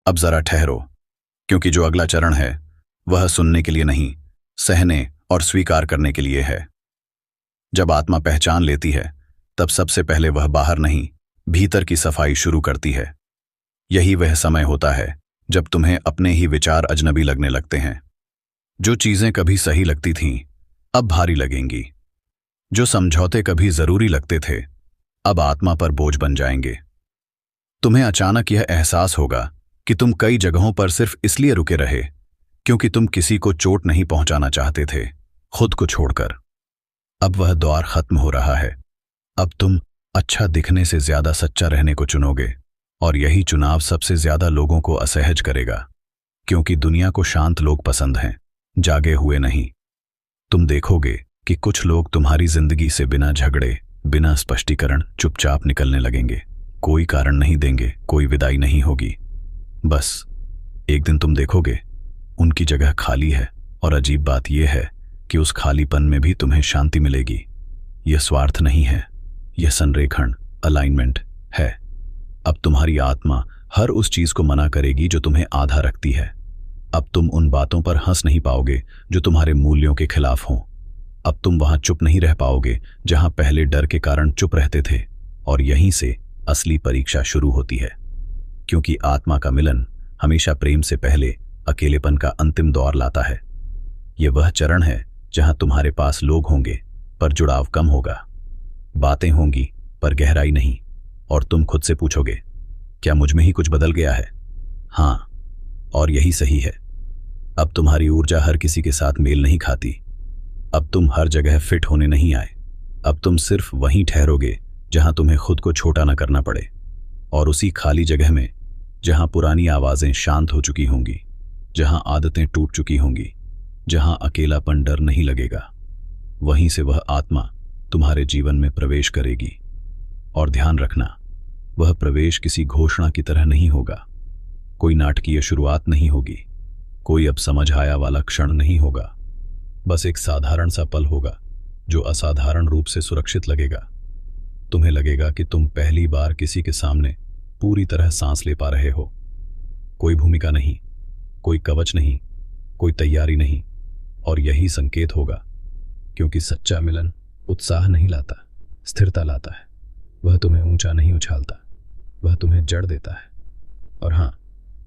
अब जरा ठहरो, क्योंकि जो अगला चरण है वह सुनने के लिए नहीं, सहने और स्वीकार करने के लिए है। जब आत्मा पहचान लेती है, तब सबसे पहले वह बाहर नहीं, भीतर की सफाई शुरू करती है। यही वह समय होता है जब तुम्हें अपने ही विचार अजनबी लगने लगते हैं। जो चीजें कभी सही लगती थीं, अब भारी लगेंगी। जो समझौते कभी जरूरी लगते थे, अब आत्मा पर बोझ बन जाएंगे। तुम्हें अचानक यह एहसास होगा कि तुम कई जगहों पर सिर्फ इसलिए रुके रहे क्योंकि तुम किसी को चोट नहीं पहुंचाना चाहते थे, खुद को छोड़कर। अब वह दौर खत्म हो रहा है। अब तुम अच्छा दिखने से ज्यादा सच्चा रहने को चुनोगे, और यही चुनाव सबसे ज्यादा लोगों को असहज करेगा, क्योंकि दुनिया को शांत लोग पसंद हैं, जागे हुए नहीं। तुम देखोगे कि कुछ लोग तुम्हारी जिंदगी से बिना झगड़े, बिना स्पष्टीकरण चुपचाप निकलने लगेंगे। कोई कारण नहीं देंगे, कोई विदाई नहीं होगी। बस एक दिन तुम देखोगे उनकी जगह खाली है, और अजीब बात यह है कि उस खालीपन में भी तुम्हें शांति मिलेगी। यह स्वार्थ नहीं है, यह संरेखण, अलाइनमेंट है। अब तुम्हारी आत्मा हर उस चीज को मना करेगी जो तुम्हें आधा रखती है। अब तुम उन बातों पर हंस नहीं पाओगे जो तुम्हारे मूल्यों के खिलाफ हों। अब तुम वहां चुप नहीं रह पाओगे जहां पहले डर के कारण चुप रहते थे। और यहीं से असली परीक्षा शुरू होती है, क्योंकि आत्मा का मिलन हमेशा प्रेम से पहले अकेलेपन का अंतिम दौर लाता है। यह वह चरण है जहां तुम्हारे पास लोग होंगे पर जुड़ाव कम होगा, बातें होंगी पर गहराई नहीं, और तुम खुद से पूछोगे, क्या मुझ में ही कुछ बदल गया है? हाँ, और यही सही है। अब तुम्हारी ऊर्जा हर किसी के साथ मेल नहीं खाती। अब तुम हर जगह फिट होने नहीं आए। अब तुम सिर्फ वहीं ठहरोगे जहां तुम्हें खुद को छोटा न करना पड़े, और उसी खाली जगह में जहां पुरानी आवाजें शांत हो चुकी होंगी, जहां आदतें टूट चुकी होंगी, जहां अकेलापन डर नहीं लगेगा, वहीं से वह आत्मा तुम्हारे जीवन में प्रवेश करेगी। और ध्यान रखना, वह प्रवेश किसी घोषणा की तरह नहीं होगा। कोई नाटकीय शुरुआत नहीं होगी, कोई अब समझ आया वाला क्षण नहीं होगा। बस एक साधारण सा पल होगा जो असाधारण रूप से सुरक्षित लगेगा। तुम्हें लगेगा कि तुम पहली बार किसी के सामने पूरी तरह सांस ले पा रहे हो। कोई भूमिका नहीं, कोई कवच नहीं, कोई तैयारी नहीं। और यही संकेत होगा, क्योंकि सच्चा मिलन उत्साह नहीं लाता, स्थिरता लाता है। वह तुम्हें ऊंचा नहीं उछालता, वह तुम्हें जड़ देता है। और हाँ,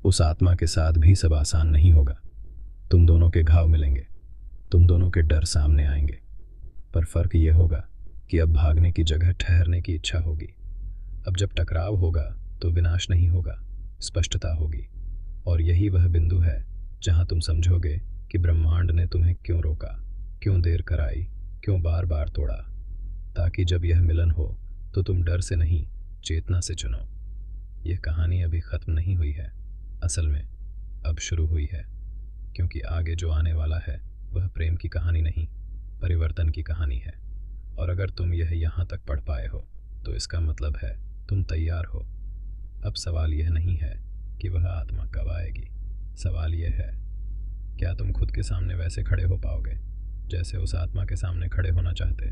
उस आत्मा के साथ भी सब आसान नहीं होगा। तुम दोनों के घाव मिलेंगे, तुम दोनों के डर सामने आएंगे, पर फर्क यह होगा कि अब भागने की जगह ठहरने की इच्छा होगी। अब जब टकराव होगा तो विनाश नहीं होगा, स्पष्टता होगी। और यही वह बिंदु है जहां तुम समझोगे कि ब्रह्मांड ने तुम्हें क्यों रोका, क्यों देर कराई, क्यों बार बार तोड़ा, ताकि जब यह मिलन हो तो तुम डर से नहीं, चेतना से चुनो। यह कहानी अभी खत्म नहीं हुई है, असल में अब शुरू हुई है, क्योंकि आगे जो आने वाला है वह प्रेम की कहानी नहीं, परिवर्तन की कहानी है। और अगर तुम यह यहाँ तक पढ़ पाए हो तो इसका मतलब है तुम तैयार हो। अब सवाल यह नहीं है कि वह आत्मा कब आएगी, सवाल यह है, क्या तुम खुद के सामने वैसे खड़े हो पाओगे जैसे उस आत्मा के सामने खड़े होना चाहते।